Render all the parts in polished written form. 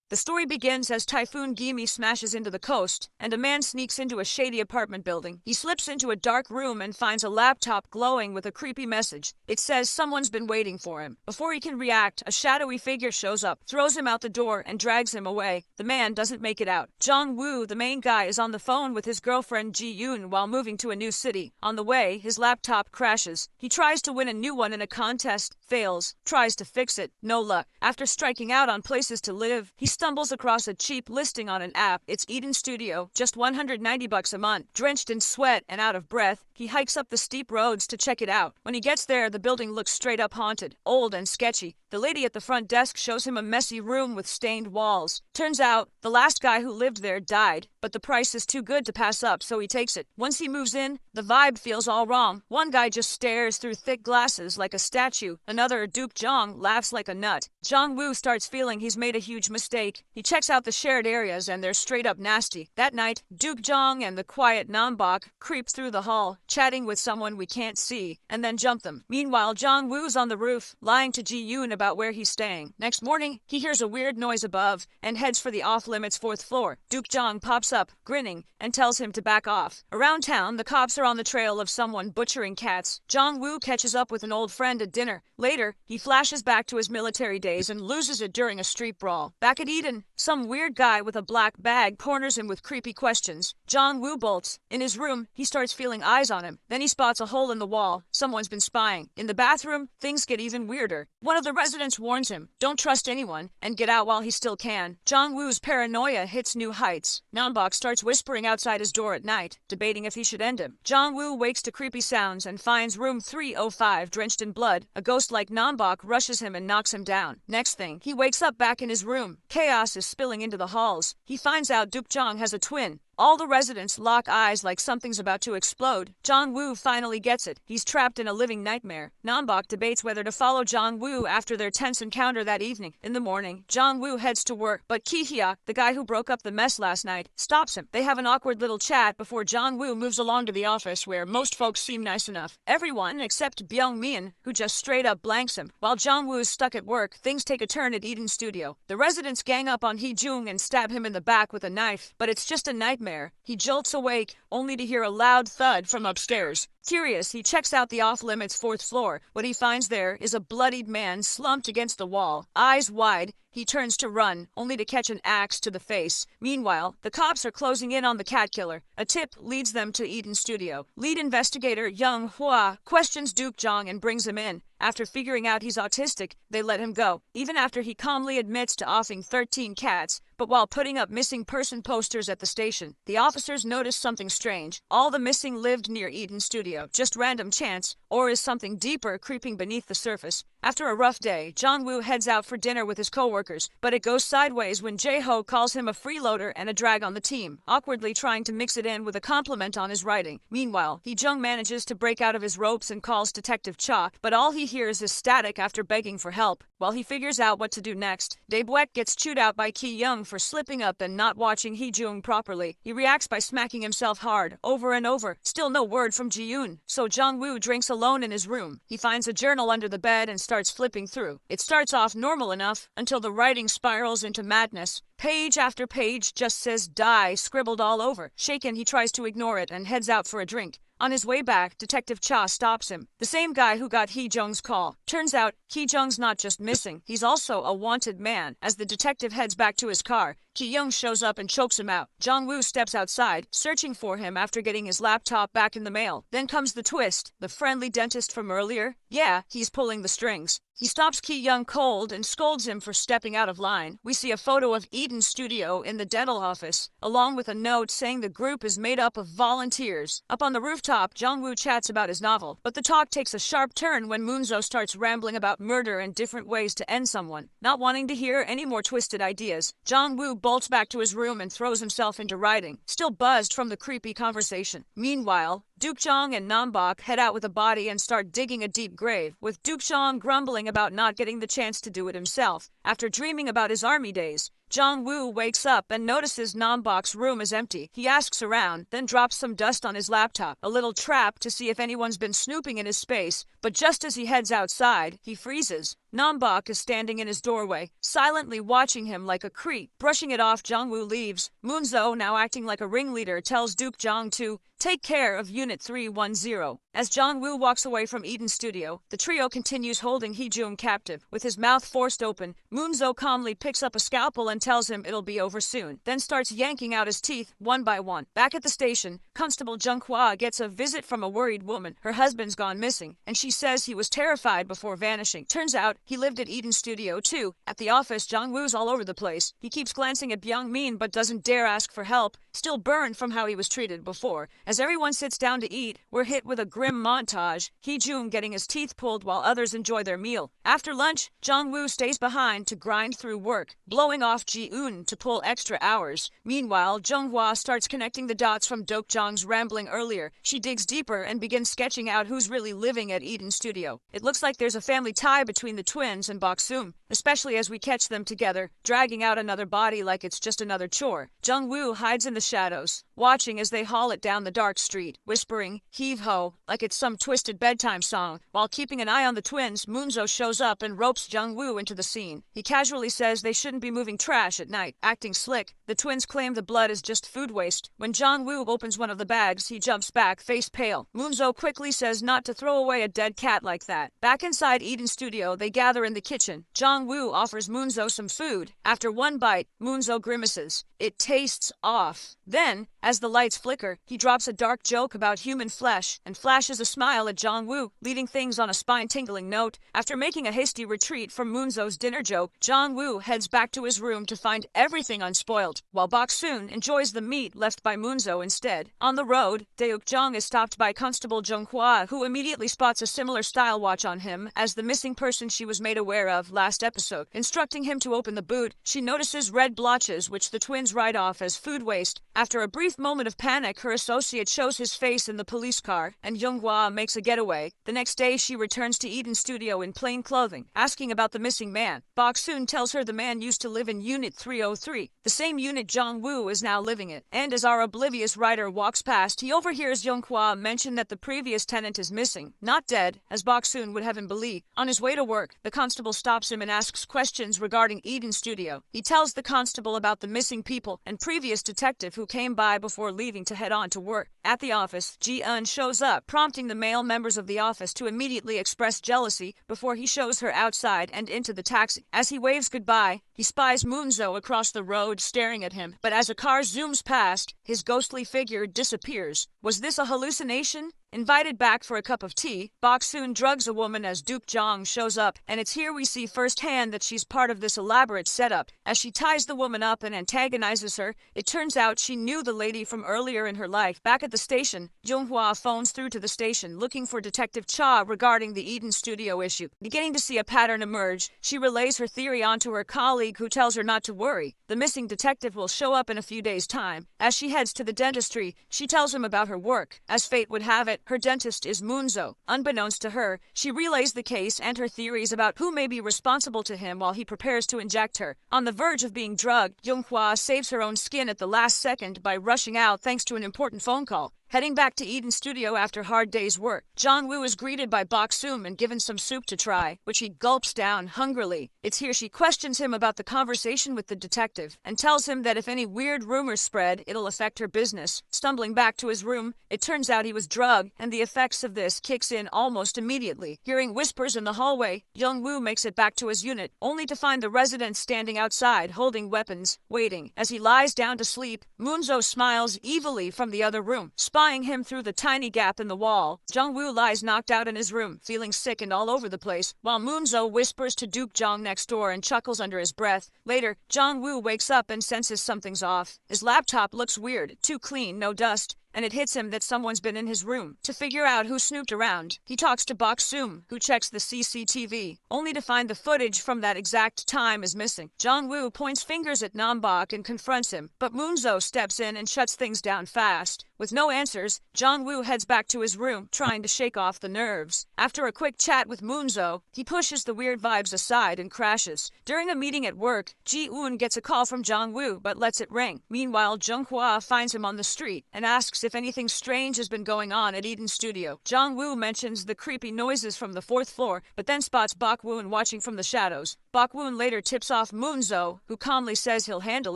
The story begins as Typhoon Dami smashes into the coast, and a man sneaks into a shady apartment building. He slips into a dark room and finds a laptop glowing with a creepy message. It says someone's been waiting for him. Before he can react, a shadowy figure shows up, throws him out the door, and drags him away. The man doesn't make it out. Jong Woo, the main guy, is on the phone with his girlfriend Ji-yoon while moving to a new city. On the way, his laptop crashes. He tries to win a new one in a contest, fails, tries to fix it, no luck. After striking out on places to live, he stumbles across a cheap listing on an app. It's Eden Studio, just $190 a month. Drenched in sweat and out of breath, he hikes up the steep roads to check it out. When he gets there, the building looks straight up haunted, old and sketchy. The lady at the front desk shows him a messy room with stained walls. Turns out, the last guy who lived there died, but the price is too good to pass up, so he takes it. Once he moves in, the vibe feels all wrong. One guy just stares through thick glasses like a statue. Another, Duke Jong, laughs like a nut. Jong Woo starts feeling he's made a huge mistake. He checks out the shared areas and they're straight up nasty. That night, Duke Jong and the quiet Nambok creep through the hall, chatting with someone we can't see, and then jump them. Meanwhile, Jong Woo's on the roof, lying to Ji-yoon about where he's staying. Next morning, he hears a weird noise above and heads for the off-limits 4th floor. Duke Jong pops up, grinning, and tells him to back off. Around town, the cops are on the trail of someone butchering cats. Jong Woo catches up with an old friend at dinner. Later, he flashes back to his military days and loses it during a street brawl. Back at Eden, some weird guy with a black bag corners him with creepy questions. Jong Woo bolts. In his room, he starts feeling eyes on him. Then he spots a hole in the wall. Someone's been spying. In the bathroom, things get even weirder. One of the residents warns him, don't trust anyone, and get out while he still can. Jong Woo's paranoia hits new heights. Nambok starts whispering outside his door at night, debating if he should end him. Jong Woo wakes to creepy sounds and finds room 305 drenched in blood. A ghost like Nambok rushes him and knocks him down. Next thing, he wakes up back in his room. Chaos is spilling into the halls. He finds out Duke Jong has a twin. All the residents lock eyes like something's about to explode. Jong Woo finally gets it. He's trapped in a living nightmare. Nambok debates whether to follow Jong Woo after their tense encounter that evening. In the morning, Jong Woo heads to work, but Ki-hyuk, the guy who broke up the mess last night, stops him. They have an awkward little chat before Jong Woo moves along to the office where most folks seem nice enough. Everyone except Byung-min, who just straight up blanks him. While Jong Woo is stuck at work, things take a turn at Eden Studio. The residents gang up on Hee-jung and stab him in the back with a knife, but it's just a nightmare. He jolts awake, only to hear a loud thud from upstairs. Curious, he checks out the off-limits 4th floor. What he finds there is a bloodied man slumped against the wall. Eyes wide, he turns to run, only to catch an axe to the face. Meanwhile, the cops are closing in on the cat killer. A tip leads them to Eden Studio. Lead investigator Young Hwa questions Duke Jong and brings him in. After figuring out he's autistic, they let him go, even after he calmly admits to offing 13 cats. But while putting up missing person posters at the station, the officers notice something strange. All the missing lived near Eden Studio. Just random chance, or is something deeper creeping beneath the surface? After a rough day, Jong Woo heads out for dinner with his coworkers, but it goes sideways when Jae-ho calls him a freeloader and a drag on the team, awkwardly trying to mix it in with a compliment on his writing. Meanwhile, Hee-jung manages to break out of his ropes and calls Detective Cha, but all he hears is static after begging for help. While he figures out what to do next, Dae-bwaek gets chewed out by Ki-young for slipping up and not watching Hee-jung properly. He reacts by smacking himself hard, over and over. Still no word from Ji-yoon, so Jong Woo drinks alone in his room. He finds a journal under the bed and starts flipping through. It starts off normal enough until the writing spirals into madness. Page after page just says die scribbled all over. Shaken, he tries to ignore it and heads out for a drink. On his way back, Detective Cha stops him. The same guy who got Hee-jung's call. Turns out, Hee-jung's not just missing, he's also a wanted man. As the detective heads back to his car, Ki-young shows up and chokes him out. Jong Woo steps outside, searching for him after getting his laptop back in the mail. Then comes the twist. The friendly dentist from earlier? Yeah, he's pulling the strings. He stops Ki-young cold and scolds him for stepping out of line. We see a photo of Eden Studio in the dental office, along with a note saying the group is made up of volunteers. Up on the rooftop, Jong Woo chats about his novel, but the talk takes a sharp turn when Moonzo starts rambling about murder and different ways to end someone. Not wanting to hear any more twisted ideas, Jong Woo bolts back to his room and throws himself into writing, still buzzed from the creepy conversation. Meanwhile, Duke Jong and Nambok head out with a body and start digging a deep grave, with Duke Jong grumbling about not getting the chance to do it himself. After dreaming about his army days, Jong-woo wakes up and notices Nam-bok's room is empty. He asks around, then drops some dust on his laptop, a little trap to see if anyone's been snooping in his space. But just as he heads outside, he freezes. Nam-bok is standing in his doorway, silently watching him like a creep. Brushing it off, Jong-woo leaves. Moon-zo, now acting like a ringleader, tells Duke Jong to take care of Unit 310. As Jong-woo walks away from Eden's studio, the trio continues holding Hee-jung captive. With his mouth forced open, Moon-zo calmly picks up a scalpel and tells him it'll be over soon, then starts yanking out his teeth one by one. Back at the station, Constable Jung-hwa gets a visit from a worried woman. Her husband's gone missing, and she says he was terrified before vanishing. Turns out, he lived at Eden's studio too. At the office, Jong-woo's all over the place. He keeps glancing at Byung-min but doesn't dare ask for help, still burned from how he was treated before. As everyone sits down to eat, we're hit with a grim montage, Hee-jung getting his teeth pulled while others enjoy their meal. After lunch, Jong-woo stays behind to grind through work, blowing off Ji-eun to pull extra hours. Meanwhile, Jung-hwa starts connecting the dots from Dok-jong's rambling earlier. She digs deeper and begins sketching out who's really living at Eden's studio. It looks like there's a family tie between the twins and Bok-sum, especially as we catch them together, dragging out another body like it's just another chore. Jung-woo hides in the shadows, watching as they haul it down the dark street, whispering heave-ho like it's some twisted bedtime song. While keeping an eye on the twins, Moon-zo shows up and ropes Jung-woo into the scene. He casually says they shouldn't be moving trash at night. Acting slick, the twins claim the blood is just food waste. When Jong-woo opens one of the bags, he jumps back, face pale. Moon-zo quickly says not to throw away a dead cat like that. Back inside Eden's studio, they gather in the kitchen. Jong-woo offers Moon-zo some food. After one bite, Moon-zo grimaces. It tastes off. Then, as the lights flicker, he drops a dark joke about human flesh and flashes a smile at Jong-woo, leading things on a spine-tingling note. After making a hasty retreat from Moon-zo's dinner joke, Jong-woo heads back to his room to find everything unspoiled, while Bok-soon enjoys the meat left by Moon-zo instead. On the road, Deuk-jong is stopped by Constable Jung-hwa, who immediately spots a similar style watch on him as the missing person she was made aware of last episode. Instructing him to open the boot, she notices red blotches which the twins write off as food waste. After a brief moment of panic, her associate shows his face in the police car, and Jung-hwa makes a getaway. The next day, she returns to Eden's studio in plain clothing, asking about the missing man. Bok-soon tells her the man used to live in Unit 303, the same unit Jong-woo is now living in. And as our oblivious writer walks past, he overhears Jung-hwa mention that the previous tenant is missing, not dead, as Bok-soon would have him believe. On his way to work, the constable stops him and asks questions regarding Eden's studio. He tells the constable about the missing people and previous detective who came by before leaving to head on to work. At the office, Ji-eun shows up, prompting the male members of the office to immediately express jealousy before he shows her outside and into the taxi. As he waves goodbye, he spies Moon-zo across the road staring at him, but as a car zooms past, his ghostly figure disappears. Was this a hallucination? Invited back for a cup of tea, Bok-soon drugs a woman as Duke Jong shows up, and it's here we see firsthand that she's part of this elaborate setup. As she ties the woman up and antagonizes her, it turns out she knew the lady from earlier in her life. Back at the station, Jung-hwa phones through to the station looking for Detective Cha regarding the Eden studio issue. Beginning to see a pattern emerge, she relays her theory onto her colleague who tells her not to worry. The missing detective will show up in a few days' time. As she heads to the dentistry, she tells him about her work. As fate would have it, her dentist is Moon-zo. Unbeknownst to her, she relays the case and her theories about who may be responsible to him while he prepares to inject her. On the verge of being drugged, Jung-hwa saves her own skin at the last second by rushing out thanks to an important phone call. Heading back to Eden's studio after hard day's work, Jong-woo is greeted by Bok-soon and given some soup to try, which he gulps down hungrily. It's here she questions him about the conversation with the detective and tells him that if any weird rumors spread, it'll affect her business. Stumbling back to his room, it turns out he was drugged, and the effects of this kicks in almost immediately. Hearing whispers in the hallway, Jung-woo makes it back to his unit, only to find the residents standing outside holding weapons, waiting. As he lies down to sleep, Moon-zo smiles evilly from the other room, spying him through the tiny gap in the wall. Jung-woo lies knocked out in his room, feeling sick and all over the place, while Moon-zo whispers to Duke Jong next door and chuckles under his breath. Later, Jong-woo wakes up and senses something's off. His laptop looks weird, too clean, no dust, and it hits him that someone's been in his room. To figure out who snooped around, he talks to Bok-soon, who checks the CCTV, only to find the footage from that exact time is missing. Jong-woo points fingers at Nam-bok and confronts him, but Moon-zo steps in and shuts things down fast. With no answers, Jong-woo heads back to his room, trying to shake off the nerves. After a quick chat with Moonzo, he pushes the weird vibes aside and crashes. During a meeting at work, Ji-eun gets a call from Jong-woo but lets it ring. Meanwhile, Jung-hwa finds him on the street and asks if anything strange has been going on at Eden's studio. Jong-woo mentions the creepy noises from the 4th floor, but then spots Bak-woon watching from the shadows. Bak-woon later tips off Moonzo, who calmly says he'll handle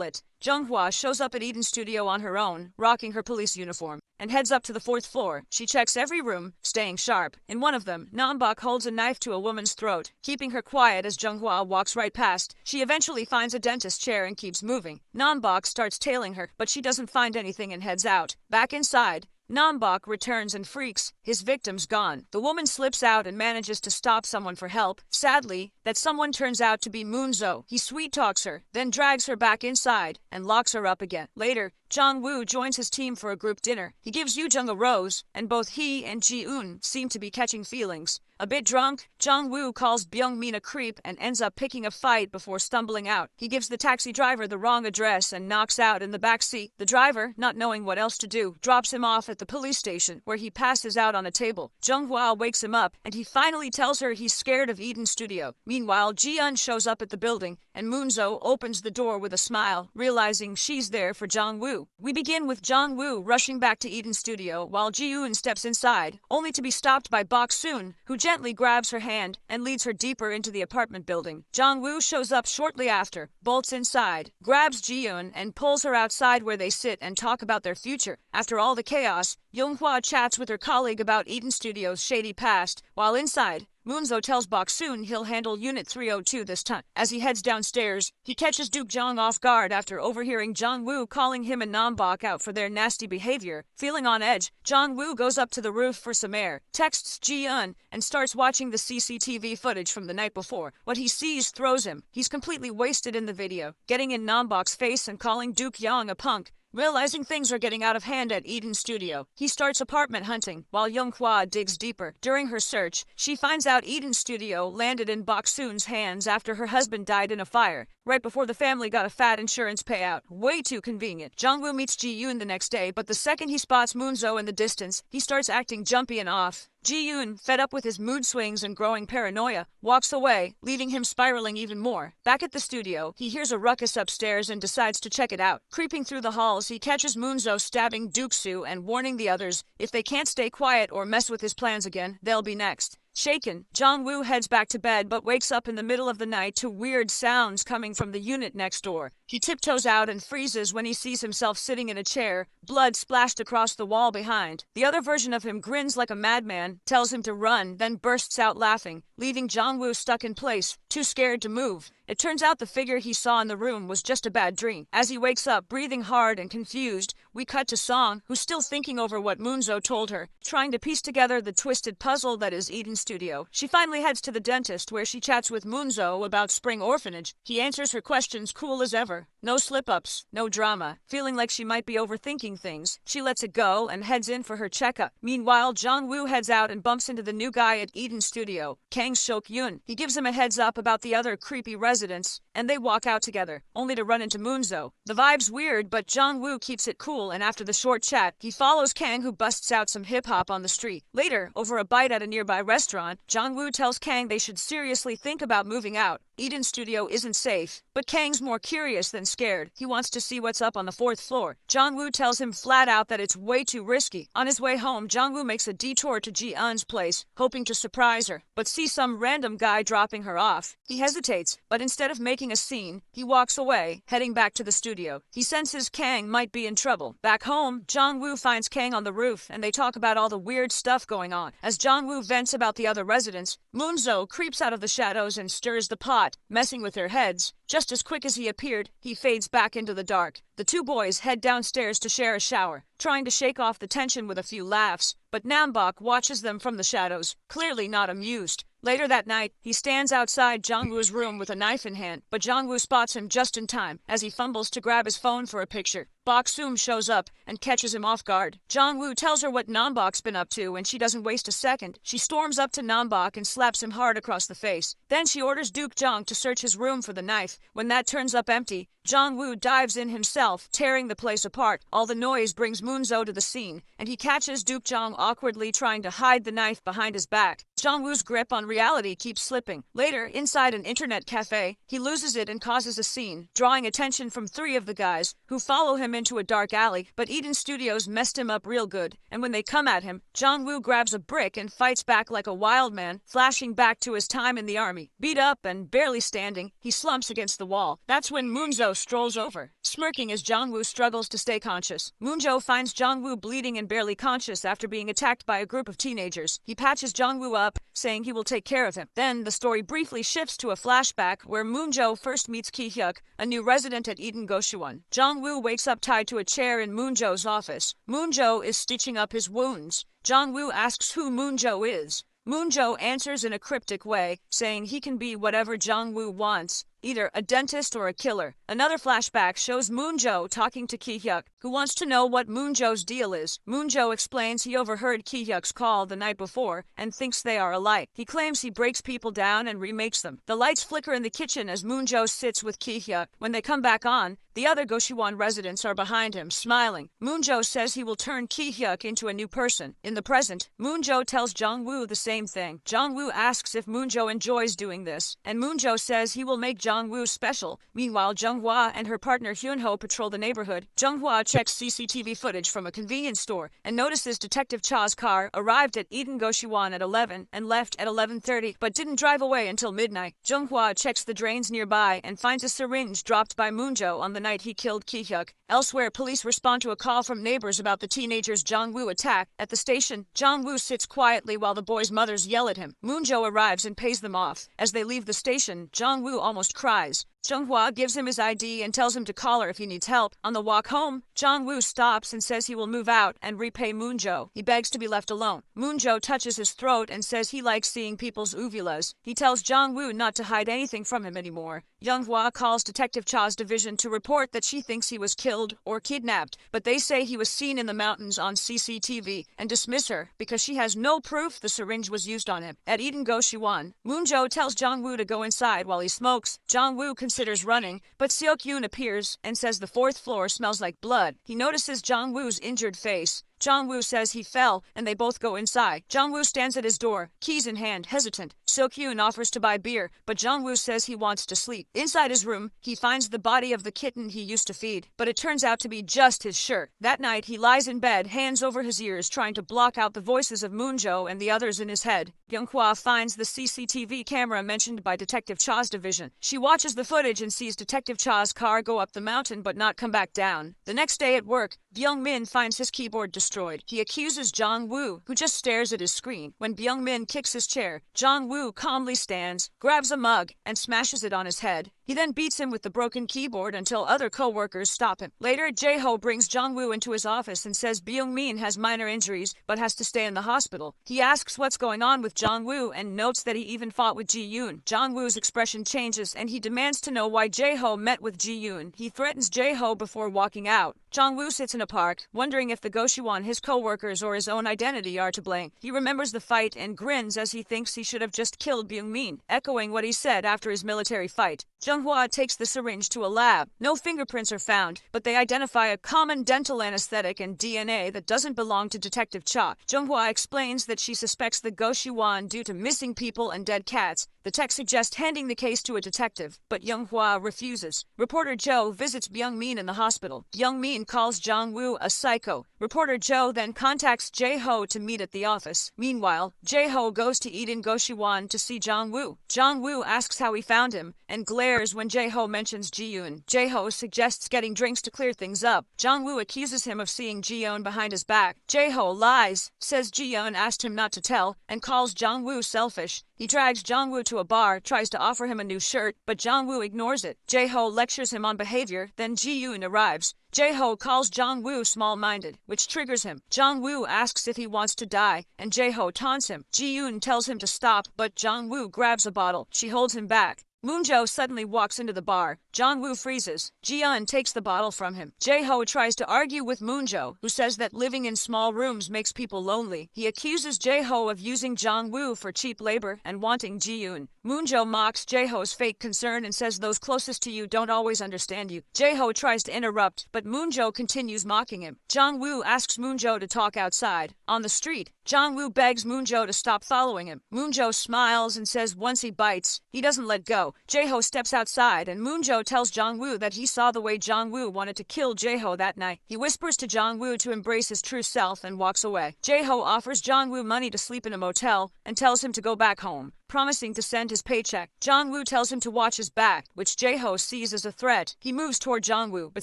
it. Jung-hwa shows up at Eden's studio on her own, rocking her police uniform, and heads up to the 4th floor. She checks every room, staying sharp. In one of them, Nam-bok holds a knife to a woman's throat, keeping her quiet as Jung-hwa walks right past. She eventually finds a dentist chair and keeps moving. Nam-bok starts tailing her, but she doesn't find anything and heads out. Back inside, Nam-bok returns and freaks. His victim's gone. The woman slips out and manages to stop someone for help. Sadly, that someone turns out to be Moonzo. He sweet-talks her, then drags her back inside and locks her up again. Later, Jong-woo joins his team for a group dinner. He gives Yoo-jung a rose, and both he and Ji-eun seem to be catching feelings. A bit drunk, Jong-woo calls Byung-min a creep and ends up picking a fight before stumbling out. He gives the taxi driver the wrong address and knocks out in the back seat. The driver, not knowing what else to do, drops him off at the police station, where he passes out on a table. Jung-hwa wakes him up, and he finally tells her he's scared of Eden's studio. Meanwhile, Ji-eun shows up at the building, and Moonzo opens the door with a smile, realizing she's there for Jong-woo. We begin with Jong-woo rushing back to Eden's studio, while Ji-eun steps inside, only to be stopped by Bok-soon, who gently grabs her hand and leads her deeper into the apartment building. Jong-woo shows up shortly after, bolts inside, grabs Ji-eun, and pulls her outside where they sit and talk about their future. After all the chaos, Jung-hwa chats with her colleague about Eden Studio's shady past, while inside, Moonzo tells Bok-soon he'll handle Unit 302 this time. As he heads downstairs, he catches Duke Jong off guard after overhearing Jong-woo calling him and Nam-bok out for their nasty behavior. Feeling on edge, Jong-woo goes up to the roof for some air, texts Ji-eun, and starts watching the CCTV footage from the night before. What he sees throws him. He's completely wasted in the video, getting in Nam-bok's face and calling Duke Jong a punk. Realizing things are getting out of hand at Eden's studio, he starts apartment hunting, while Jung-hwa digs deeper. During her search, she finds out Eden's studio landed in Bok-soon's hands after her husband died in a fire, right before the family got a fat insurance payout. Way too convenient. Jong-woo meets Ji-eun the next day, but the second he spots Moonzo in the distance, he starts acting jumpy and off. Ji-eun, fed up with his mood swings and growing paranoia, walks away, leaving him spiraling even more. Back at the studio, he hears a ruckus upstairs and decides to check it out. Creeping through the halls, he catches Moonzo stabbing Duke-soo and warning the others, if they can't stay quiet or mess with his plans again, they'll be next. Shaken, Jong-woo heads back to bed but wakes up in the middle of the night to weird sounds coming from the unit next door. He tiptoes out and freezes when he sees himself sitting in a chair, blood splashed across the wall behind. The other version of him grins like a madman, tells him to run, then bursts out laughing, leaving Jong-woo stuck in place, too scared to move. It turns out the figure he saw in the room was just a bad dream. As he wakes up, breathing hard and confused, we cut to Song, who's still thinking over what Moonzo told her, trying to piece together the twisted puzzle that is Eden's studio. She finally heads to the dentist, where she chats with Moonzo about Spring Orphanage. He answers her questions cool as ever. No slip-ups, no drama. Feeling like she might be overthinking things, she lets it go and heads in for her checkup. Meanwhile, Jong-woo heads out and bumps into the new guy at Eden's studio, Kang Seok-yoon. He gives him a heads up about the other creepy residents, and they walk out together, only to run into Moonzo. The vibe's weird, but Jong-woo keeps it cool, and after the short chat, he follows Kang, who busts out some hip-hop on the street. Later, over a bite at a nearby restaurant, Jong-woo tells Kang they should seriously think about moving out. Eden's studio isn't safe, but Kang's more curious than scared. He wants to see what's up on the 4th floor. Jong-woo tells him flat out that it's way too risky. On his way home, Jong-woo makes a detour to Ji-eun's place, hoping to surprise her, but sees some random guy dropping her off. He hesitates, but instead of making a scene, he walks away, heading back to the studio. He senses Kang might be in trouble. Back home, Jong-woo finds Kang on the roof, and they talk about all the weird stuff going on. As Jong-woo vents about the other residents, Moonzo creeps out of the shadows and stirs the pot, messing with their heads. Just as quick as he appeared, he fades back into the dark. The two boys head downstairs to share a shower, trying to shake off the tension with a few laughs, but Nam-bok watches them from the shadows, clearly not amused. Later that night, he stands outside Jong-woo's room with a knife in hand, but Jong-woo spots him just in time as he fumbles to grab his phone for a picture. Bok Soom shows up and catches him off guard. Jong-woo tells her what Nam-bok's been up to and she doesn't waste a second. She storms up to Nam-bok and slaps him hard across the face. Then she orders Duke Jong to search his room for the knife. When that turns up empty, Jong-woo dives in himself, tearing the place apart. All the noise brings Moon-zo to the scene, and he catches Duke Jong awkwardly trying to hide the knife behind his back. Jong-woo's grip on reality keeps slipping. Later, inside an internet cafe, he loses it and causes a scene, drawing attention from 3 of the guys, who follow him into a dark alley, but Eden Studios messed him up real good, and when they come at him, Jong-woo grabs a brick and fights back like a wild man, flashing back to his time in the army. Beat up and barely standing, he slumps against the wall. That's when Moon-zo strolls over, smirking as Jong-woo struggles to stay conscious. Moon-jo finds Jong-woo bleeding and barely conscious after being attacked by a group of teenagers. He patches Jong-woo up, saying he will take care of him. Then the story briefly shifts to a flashback where Moon-jo first meets Ki-hyuk, a new resident at Eden Goshuwon. Jong-woo wakes up tied to a chair in Moon-jo's office. Moon-jo is stitching up his wounds. Jong-woo asks who Moon-jo is. Moon-jo answers in a cryptic way, saying he can be whatever Jong-woo wants, either a dentist or a killer. Another flashback shows Moon-jo talking to Ki-hyuk, who wants to know what Moon-jo's deal is. Moon-jo explains he overheard Ki-hyuk's call the night before and thinks they are alike. He claims he breaks people down and remakes them. The lights flicker in the kitchen as Moon-jo sits with Ki-hyuk. When they come back on, the other Goshuwon residents are behind him, smiling. Moon-jo says he will turn Ki-hyuk into a new person. In the present, Moon-jo tells Jong-woo the same thing. Jong-woo asks if Moon-jo enjoys doing this, and Moon-jo says he will make Jong-woo special. Meanwhile, Jung-hwa and her partner Hyun-ho patrol the neighborhood. Jung-hwa checks CCTV footage from a convenience store and notices Detective Cha's car arrived at Eden Goshuwon at 11 and left at 11:30, but didn't drive away until midnight. Jung-hwa checks the drains nearby and finds a syringe dropped by Moon-jo on the night he killed Ki-hyuk. Elsewhere, police respond to a call from neighbors about the teenagers Jong-woo attacked. At the station, Jong-woo sits quietly while the boys' mothers yell at him. Moon-jo arrives and pays them off. As they leave the station, Jong-woo almost cries. Jung-hwa gives him his ID and tells him to call her if he needs help. On the walk home, Jong-woo stops and says he will move out and repay Moon-jo. He begs to be left alone. Moon-jo touches his throat and says he likes seeing people's uvulas. He tells Jong-woo not to hide anything from him anymore. Jung-hwa calls Detective Cha's division to report that she thinks he was killed or kidnapped, but they say he was seen in the mountains on CCTV and dismiss her because she has no proof the syringe was used on him. At Eden Goshuwon, Moon-jo tells Jong-woo to go inside while he smokes. Jong-woo considers running, but Seok-yoon appears and says the 4th floor smells like blood. He notices Jong-woo's injured face. Jong-woo says he fell, and they both go inside. Jong-woo stands at his door, keys in hand, hesitant. Seok-yoon offers to buy beer, but Jong-woo says he wants to sleep. Inside his room, he finds the body of the kitten he used to feed, but it turns out to be just his shirt. That night, he lies in bed, hands over his ears, trying to block out the voices of Moon-jo and the others in his head. Jung-hwa finds the CCTV camera mentioned by Detective Cha's division. She watches the footage and sees Detective Cha's car go up the mountain but not come back down. The next day at work, Byung-min finds his keyboard destroyed. He accuses Jong-woo, who just stares at his screen. When Byung-min kicks his chair, Jong-woo calmly stands, grabs a mug, and smashes it on his head. He then beats him with the broken keyboard until other co-workers stop him. Later, Jae-ho brings Jong-woo into his office and says Byung-min has minor injuries but has to stay in the hospital. He asks what's going on with Jong-woo and notes that he even fought with Ji-yoon. Jong-woo's expression changes and he demands to know why Jae-ho met with Ji-yoon. He threatens Jae-ho before walking out. Jong-woo sits in a park, wondering if the Goshuwon, his co-workers, or his own identity are to blame. He remembers the fight and grins as he thinks he should have just killed Byung-min, echoing what he said after his military fight. Jung-hwa takes the syringe to a lab. No fingerprints are found, but they identify a common dental anesthetic and DNA that doesn't belong to Detective Cha. Jung-hwa explains that she suspects the Goshuwon due to missing people and dead cats. The tech suggests handing the case to a detective, but Jung-hwa refuses. Reporter Jo visits Byung-min in the hospital. Byung-min calls Jong-woo a psycho. Reporter Jo then contacts Jae-ho to meet at the office. Meanwhile, Jae-ho goes to Eden Goshuwon to see Jong-woo. Jong-woo asks how he found him, and glares when Jae-ho mentions Ji-yoon. Jae-ho suggests getting drinks to clear things up. Jong-woo accuses him of seeing Ji-yoon behind his back. Jae-ho lies, says Ji-yoon asked him not to tell, and calls Jong-woo selfish. He drags Jong-woo to a bar, tries to offer him a new shirt, but Jong-woo ignores it. Jae-ho lectures him on behavior, then Ji-yoon arrives. Jae-ho calls Jong-woo small-minded, which triggers him. Jong-woo asks if he wants to die, and Jae-ho taunts him. Ji-yoon tells him to stop, but Jong-woo grabs a bottle. She holds him back. Moonjo suddenly walks into the bar. Jong-woo freezes. Ji-eun takes the bottle from him. Jae-ho tries to argue with Moonjo, who says that living in small rooms makes people lonely. He accuses Jae-ho of using Jong-woo for cheap labor and wanting Ji-eun. Moonjo mocks Jae-ho's fake concern and says those closest to you don't always understand you. Jae-ho tries to interrupt, but Moonjo continues mocking him. Jong-woo asks Moonjo to talk outside. On the street, Jong-woo begs Moonjo to stop following him. Moonjo smiles and says once he bites, he doesn't let go. Jae-ho steps outside and Moonjo tells Jong-woo that he saw the way Jong-woo wanted to kill Jae-ho that night. He whispers to Jong-woo to embrace his true self and walks away. Jae-ho offers Jong-woo money to sleep in a motel and tells him to go back home, promising to send his paycheck. Jong-woo tells him to watch his back, which Jae-ho sees as a threat. He moves toward Jong-woo, but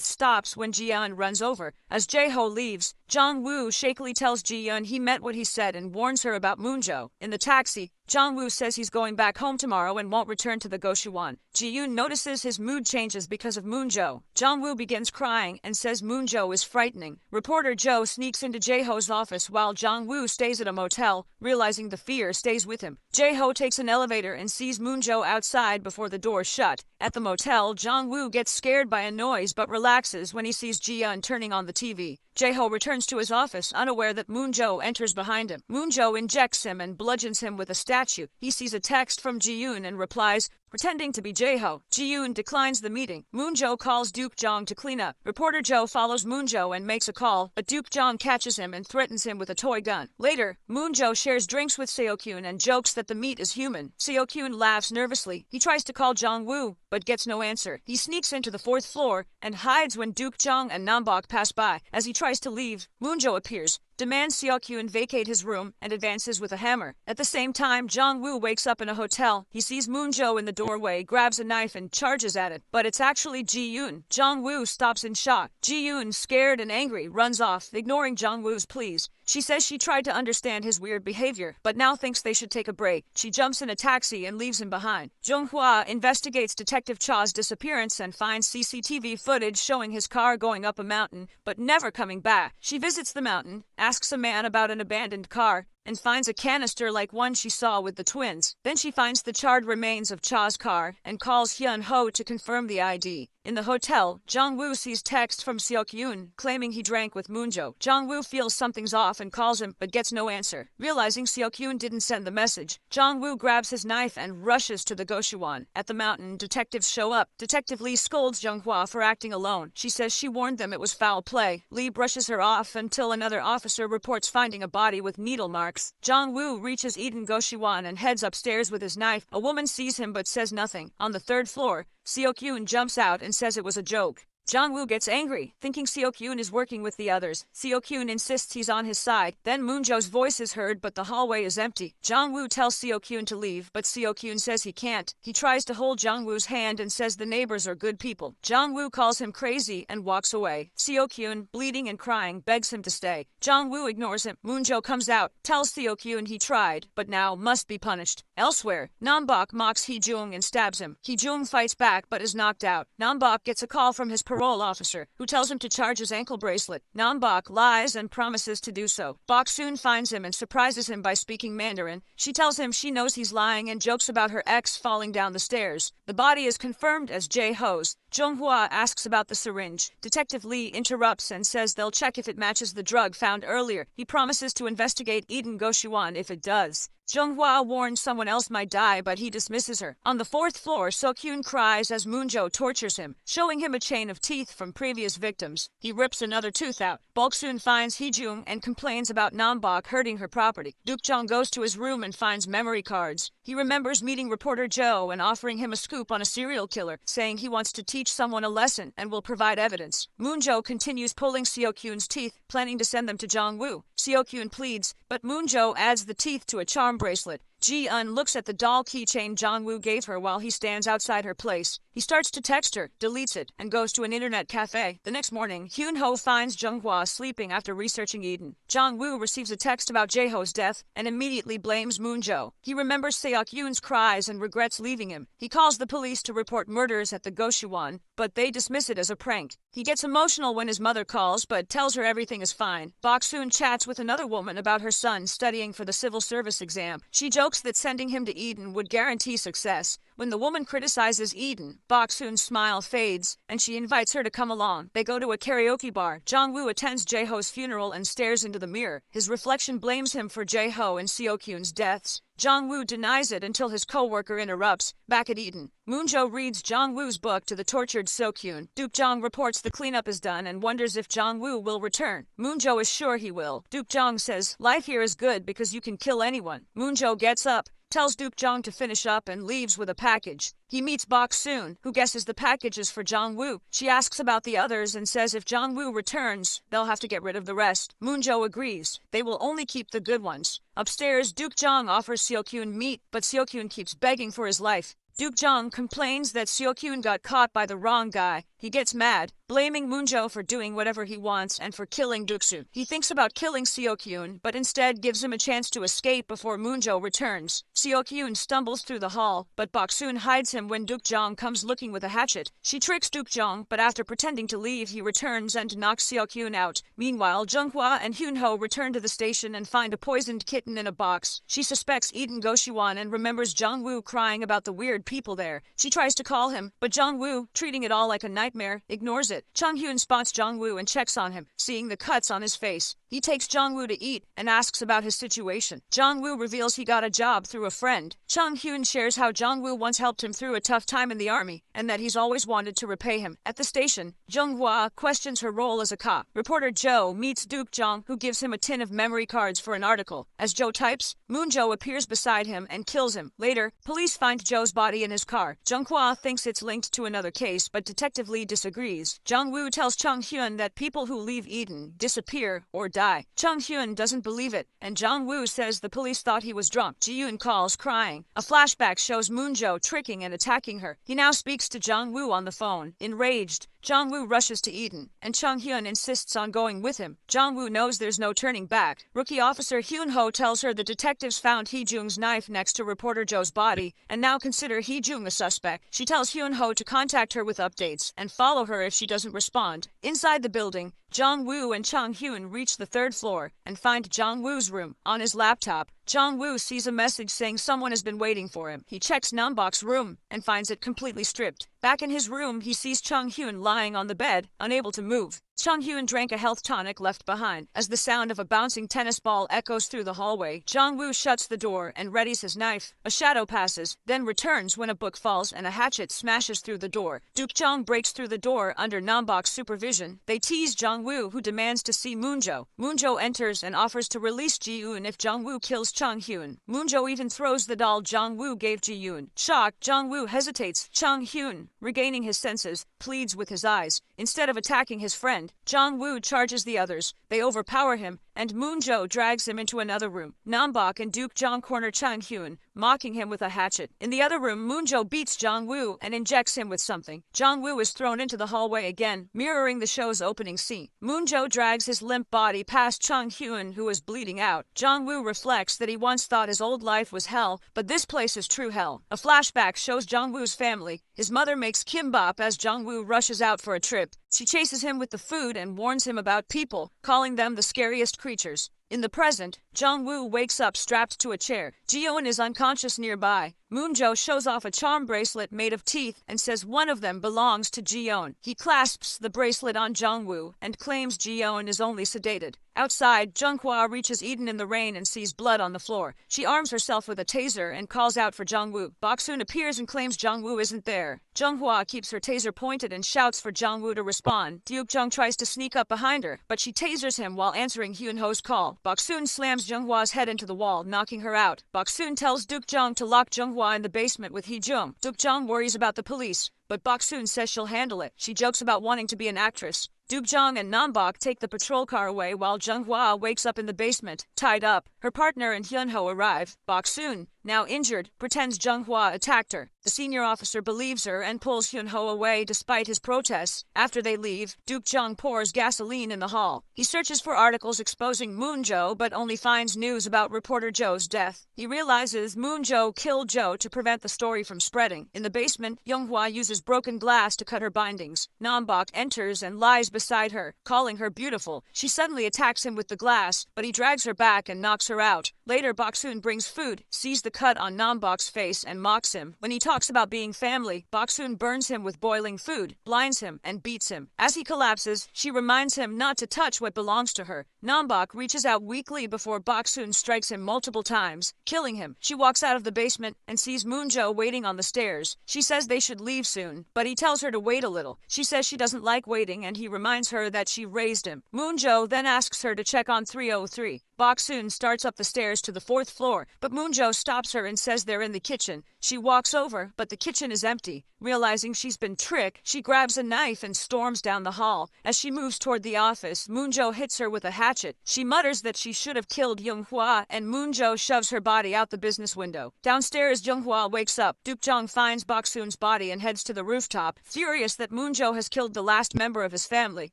stops when Ji-eun runs over. As Jae-ho leaves, Jong-woo shakily tells Ji-eun he meant what he said and warns her about Moonjo. In the taxi, Jong-woo says he's going back home tomorrow and won't return to the Goshuan. Ji-eun notices his mood changes because of Moonjo. Jong-woo begins crying and says Moonjo is frightening. Reporter Joe sneaks into Jae-ho's office while Jong-woo stays at a motel, realizing the fear stays with him. Jae-ho takes an elevator and sees Moonjo outside before the door shut. At the motel, Jong-woo gets scared by a noise but relaxes when he sees Ji-eun turning on the TV. Jae-ho returns to his office, unaware that Moonjo enters behind him. Moonjo injects him and bludgeons him with a statue. He sees a text from Ji-eun and replies, pretending to be Jae-ho. Ji-eun declines the meeting. Moonjo calls Duke Jong to clean up. Reporter Joe follows Moonjo and makes a call, but Duke Jong catches him and threatens him with a toy gun. Later, Moonjo shares drinks with Seo-kyun and jokes that the meat is human. Seo-kyun laughs nervously. He tries to call Jong-woo, but gets no answer. He sneaks into the 4th floor and hides when Duke Jong and Nam-bok pass by. As he tries to leave, Moonjo appears, demands Seo-kyun vacate his room, and advances with a hammer. At the same time, Jong-woo wakes up in a hotel. He sees Moonjo in the doorway, grabs a knife and charges at it, but it's actually Ji-eun. Jong-woo stops in shock. Ji-eun, scared and angry, runs off, ignoring Jong-woo's pleas. She says she tried to understand his weird behavior, but now thinks they should take a break. She jumps in a taxi and leaves him behind. Jung-hwa investigates Detective Cha's disappearance and finds CCTV footage showing his car going up a mountain, but never coming back. She visits the mountain, asks a man about an abandoned car, and finds a canister like one she saw with the twins. Then she finds the charred remains of Cha's car and calls Hyun-ho to confirm the ID. In the hotel, Jong-woo sees text from Seo-kyun claiming he drank with Moonjo. Jong-woo feels something's off and calls him, but gets no answer. Realizing Seo-kyun didn't send the message, Jong-woo grabs his knife and rushes to the Goshuan. At the mountain, detectives show up. Detective Lee scolds Jung-hwa for acting alone. She says she warned them it was foul play. Lee brushes her off until another officer reports finding a body with needle marks. Jong-woo reaches Eden Goshuan and heads upstairs with his knife. A woman sees him but says nothing. On the 3rd floor, Seo-kyun jumps out and says it was a joke. Jong-woo gets angry, thinking Seo-kyun is working with the others. Seo-kyun insists he's on his side. Then Moonjo's voice is heard, but the hallway is empty. Jong-woo tells Seo-kyun to leave, but Seo-kyun says he can't. He tries to hold Jong-woo's hand and says the neighbors are good people. Jong-woo calls him crazy and walks away. Seo-kyun, bleeding and crying, begs him to stay. Jong-woo ignores him. Moonjo comes out, tells Seo-kyun he tried, but now must be punished. Elsewhere, Nam-bok mocks Hee-jung and stabs him. Hee-jung fights back but is knocked out. Nam-bok gets a call from his parole officer, who tells him to charge his ankle bracelet. Nam-bok lies and promises to do so. Bok soon finds him and surprises him by speaking Mandarin. She tells him she knows he's lying and jokes about her ex falling down the stairs. The body is confirmed as Jae-ho's. Jung-hwa asks about the syringe. Detective Lee interrupts and says they'll check if it matches the drug found earlier. He promises to investigate Eden Goshuan if it does. Jung-hwa warns someone else might die, but he dismisses her. On the 4th floor, Seo-kyun cries as Moonjo tortures him, showing him a chain of teeth from previous victims. He rips another tooth out. Bok-soon finds Hee-jung and complains about Nam-bok hurting her property. Duke Jong goes to his room and finds memory cards. He remembers meeting reporter Joe and offering him a scoop on a serial killer, saying he wants to teach someone a lesson and will provide evidence. Moonjo continues pulling Seo-kyun's teeth, planning to send them to Jong-woo. Seo-kyun pleads, but Moonjo adds the teeth to a charm bracelet. Ji-eun looks at the doll keychain Jong-woo gave her while he stands outside her place. He starts to text her, deletes it, and goes to an internet cafe. The next morning, Hyun-ho finds Jung-hwa sleeping after researching Eden. Jong-woo receives a text about Jae-ho's death and immediately blames Moonjo. He remembers Seo-kyun's cries and regrets leaving him. He calls the police to report murders at the Goshuan, but they dismiss it as a prank. He gets emotional when his mother calls, but tells her everything is fine. Bok-soon chats with another woman about her son studying for the civil service exam. She jokes that sending him to Eden would guarantee success. When the woman criticizes Eden, Bok-soon's smile fades, and she invites her to come along. They go to a karaoke bar. Jong-woo attends Jae-ho's funeral and stares into the mirror. His reflection blames him for Jae-ho and Seo-kyun's deaths. Jong-woo denies it until his co-worker interrupts. Back at Eden, Moon-jo reads Jong-woo's book to the tortured Seo-kyun. Duk-jong reports the cleanup is done and wonders if Jong-woo will return. Moon-jo is sure he will. Duk-jong says, "Life here is good because you can kill anyone." Moon-jo gets up, tells Duk-jong to finish up and leaves with a package. He meets Bok-soon, who guesses the package is for Jong-woo. She asks about the others and says if Jong-woo returns, they'll have to get rid of the rest. Moon-jo agrees. They will only keep the good ones. Upstairs, Duk-jong offers Seo-kyun meat, but Seo-kyun keeps begging for his life. Duk-jong complains that Seo-kyun got caught by the wrong guy. He gets mad, blaming Moon-jo for doing whatever he wants and for killing Duk-soon. He thinks about killing Seo-kyun, but instead gives him a chance to escape before Moon-jo returns. Seo-kyun stumbles through the hall, but Bok-soon hides him when Duk-jong comes looking with a hatchet. She tricks Duk-jong, but after pretending to leave, he returns and knocks Seo-kyun out. Meanwhile, Jung-hwa and Hyun-ho return to the station and find a poisoned kitten in a box. She suspects Eden Go-shiwon and remembers Jong-woo crying about the weird people there. She tries to call him, but Jong-woo, treating it all like a nightmare, ignores it. Chung-hyun spots Jong-woo and checks on him, seeing the cuts on his face. He takes Jong-woo to eat and asks about his situation. Jong-woo reveals he got a job through a friend. Chung-hyun shares how Jong-woo once helped him through a tough time in the army and that he's always wanted to repay him. At the station, Jung-hwa questions her role as a cop. Reporter Jo meets Duk-jong, who gives him a tin of memory cards for an article. As Jo types, Moon-jo appears beside him and kills him. Later, police find Jo's body in his car. Jung-hwa thinks it's linked to another case, but Detective Lee disagrees. Jong-woo tells Chung-hyun that people who leave Eden disappear or die. Chung-hyun doesn't believe it, and Jong-woo says the police thought he was drunk. Ji-yoon calls, crying. A flashback shows Moon-jo tricking and attacking her. He now speaks to Jong-woo on the phone. Enraged, Jong-woo rushes to Eden, and Chung-hyun insists on going with him. Jong-woo knows there's no turning back. Rookie officer Hyun-ho tells her the detectives found Hee-jung's knife next to reporter Jo's body, and now consider Hee-jung a suspect. She tells Hyun-ho to contact her with updates, and follow her if she doesn't respond. Inside the building, Jong-woo and Chung-hyun reach the third floor and find Jong-woo's room. On his laptop, Jong-woo sees a message saying someone has been waiting for him. He checks Nam-bok's room and finds it completely stripped. Back in his room, he sees Chung-hyun lying on the bed, unable to move. Chung-hyun drank a health tonic left behind. As the sound of a bouncing tennis ball echoes through the hallway, Jong-woo shuts the door and readies his knife. A shadow passes, then returns when a book falls and a hatchet smashes through the door. Duk-jong breaks through the door under Nam-bok's supervision. They tease Jong-woo, who demands to see Moon-jo. Moon-jo enters and offers to release Ji-yoon if Jong-woo kills Chung-hyun. Moon-jo even throws the doll Jong-woo gave Ji-yoon. Shocked, Jong-woo hesitates. Chung-hyun, regaining his senses, pleads with his eyes. Instead of attacking his friend, Jong-woo charges the others. They overpower him, and Moon-jo drags him into another room. Nam-bok and Duk-jong corner Chung-hyun, mocking him with a hatchet. In the other room, Moon-jo beats Jong-woo and injects him with something. Jong-woo is thrown into the hallway again, mirroring the show's opening scene. Moon-jo drags his limp body past Chung-hyun, who is bleeding out. Jong-woo reflects that he once thought his old life was hell, but this place is true hell. A flashback shows Jong-woo's family. His mother makes kimbap as Jong-woo rushes out for a trip. She chases him with the food and warns him about people, calling them the scariest creatures. In the present, Jong-woo wakes up strapped to a chair. Ji-yoon is unconscious nearby. Moon-jo shows off a charm bracelet made of teeth and says one of them belongs to Ji-yoon. He clasps the bracelet on Jong-woo and claims Ji-yoon is only sedated. Outside, Jung-hwa reaches Eden in the rain and sees blood on the floor. She arms herself with a taser and calls out for Jong-woo. Bok-soon appears and claims Jong-woo isn't there. Jung-hwa keeps her taser pointed and shouts for Jong-woo to respond. Duk-jong tries to sneak up behind her, but she tasers him while answering Hyun-ho's call. Bok-soon slams Jung-hwa's head into the wall, knocking her out. Bok-soon tells Duk-jong to lock Jung-hwa in the basement with Hee-jung. Duk-jong worries about the police, but Bok-soon says she'll handle it. She jokes about wanting to be an actress. Duk-jong and Nam-bok take the patrol car away while Jung-hwa wakes up in the basement, tied up. Her partner and Hyun-ho arrive. Bok-soon, now injured, pretends Jung-hwa attacked her. The senior officer believes her and pulls Hyun-ho away despite his protests. After they leave, Duk-jong pours gasoline in the hall. He searches for articles exposing Moon-jo but only finds news about reporter Jo's death. He realizes Moon-jo killed Jo to prevent the story from spreading. In the basement, Jung-hwa uses broken glass to cut her bindings. Nam-bok enters and lies beside her, calling her beautiful. She suddenly attacks him with the glass, but he drags her back and knocks her out. Later, Bok-soon brings food, sees the cut on Nam-bok's face and mocks him. When he talks about being family, Bok-soon burns him with boiling food, blinds him, and beats him. As he collapses, she reminds him not to touch what belongs to her. Nam-bok reaches out weakly before Bok-soon strikes him multiple times, killing him. She walks out of the basement and sees Moon-jo waiting on the stairs. She says they should leave soon, but he tells her to wait a little. She says she doesn't like waiting, and he reminds her that she raised him. Moon-jo then asks her to check on 303. Bok-soon starts up the stairs to the 4th floor, but Moon-jo stops her and says they're in the kitchen. She walks over, but the kitchen is empty. Realizing she's been tricked, she grabs a knife and storms down the hall. As she moves toward the office, Moon-jo hits her with a hatchet. She mutters that she should have killed Young-hwa, and Moon-jo shoves her body out the business window. Downstairs, Young-hwa wakes up. Duk-jong finds Bok-soon's body and heads to the rooftop. Furious that Moon-jo has killed the last member of his family,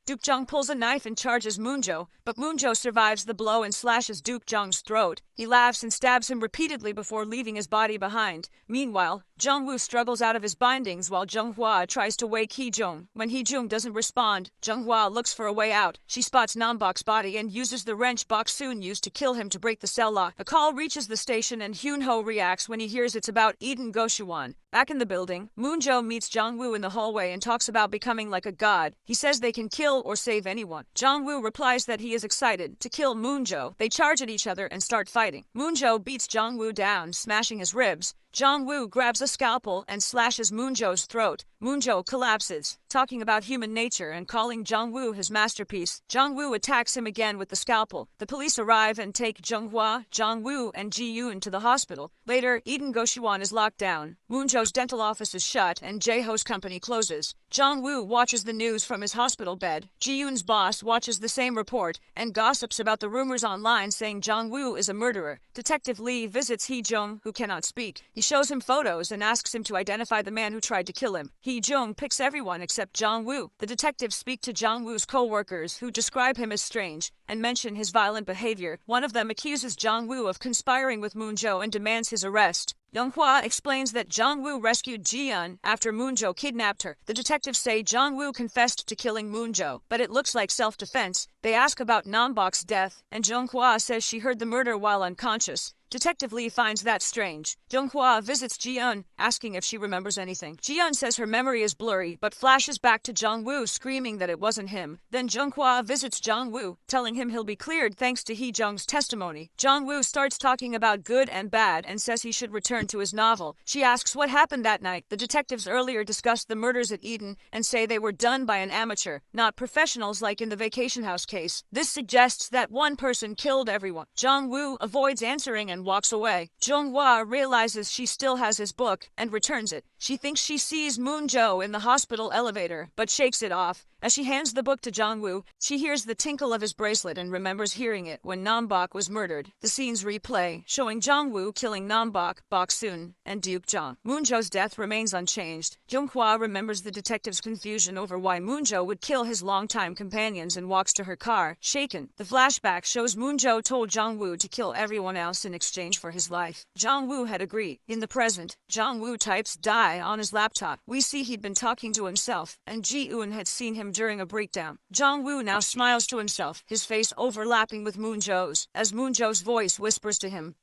Duk-jong pulls a knife and charges Moon-jo, but Moon-jo survives the blow and slashes Duk-jong's throat. He laughs and stabs him repeatedly before leaving his body behind. Meanwhile, Jung-woo struggles out of his bindings while Jung-hwa tries to wake Hee-jung. When Hee-jung doesn't respond, Jung-hwa looks for a way out. She spots Nam-bok's body and uses the wrench Bok-soon used to kill him to break the cell lock. A call reaches the station and Hyun-ho reacts when he hears it's about Eden Go-shuan. Back in the building, Moon-jo meets Jong-woo in the hallway and talks about becoming like a god. He says they can kill or save anyone. Jong-woo replies that he is excited to kill Moon-jo. They charge at each other and start fighting. Moon-jo beats Jong-woo down, smashing his ribs. Jong-woo grabs a scalpel and slashes Moon-jo's throat. Moon-jo collapses, talking about human nature and calling Jong-woo his masterpiece. Jong-woo attacks him again with the scalpel. The police arrive and take Jung-hwa, Jong-woo, and Ji-yoon to the hospital. Later, Eden Go-shuan is locked down. Moon-jo's dental office is shut and Jae-ho's company closes. Jong-woo watches the news from his hospital bed. Ji-yoon's boss watches the same report and gossips about the rumors online saying Jong-woo is a murderer. Detective Lee visits Hee-jung, who cannot speak. He shows him photos and asks him to identify the man who tried to kill him. Hee-jung picks everyone except Jong-woo. The detectives speak to Jong-woo's co-workers, who describe him as strange and mention his violent behavior. One of them accuses Jong-woo of conspiring with Moon-jo and demands his arrest. Young-hwa explains that Jong-woo rescued Ji-yeon after Moon-jo kidnapped her. The detectives say Jong-woo confessed to killing Moon-jo, but it looks like self-defense. They ask about Nam-bok's death, and Jung-hwa says she heard the murder while unconscious. Detective Lee finds that strange. Jung-hwa visits Ji-yeon, asking if she remembers anything. Ji-yeon says her memory is blurry, but flashes back to Jong-woo screaming that it wasn't him. Then Jung-hwa visits Jong-woo, telling him he'll be cleared thanks to Hee-jung's testimony. Jong-woo starts talking about good and bad and says he should return to his novel. She asks what happened that night. The detectives earlier discussed the murders at Eden and say they were done by an amateur, not professionals like in the vacation house case. This suggests that one person killed everyone. Jong-woo avoids answering and walks away. Jung-hwa realizes she still has his book and returns it. She thinks she sees Moon-jo in the hospital elevator, but shakes it off. As she hands the book to Jong-woo, she hears the tinkle of his bracelet and remembers hearing it when Nam-bok was murdered. The scenes replay, showing Jong-woo killing Nam-bok, Bok-soon, and Duk-jong. Moon-jo's death remains unchanged. Jung-hwa remembers the detective's confusion over why Moon-jo would kill his longtime companions and walks to her car, shaken. The flashback shows Moon-jo told Jong-woo to kill everyone else in exchange for his life. Jong-woo had agreed. In the present, Jong-woo types "die" on his laptop. We see he'd been talking to himself, and Ji-eun had seen him during a breakdown. Jong-woo now smiles to himself, his face overlapping with Moon-jo's, as Moon-jo's voice whispers to him,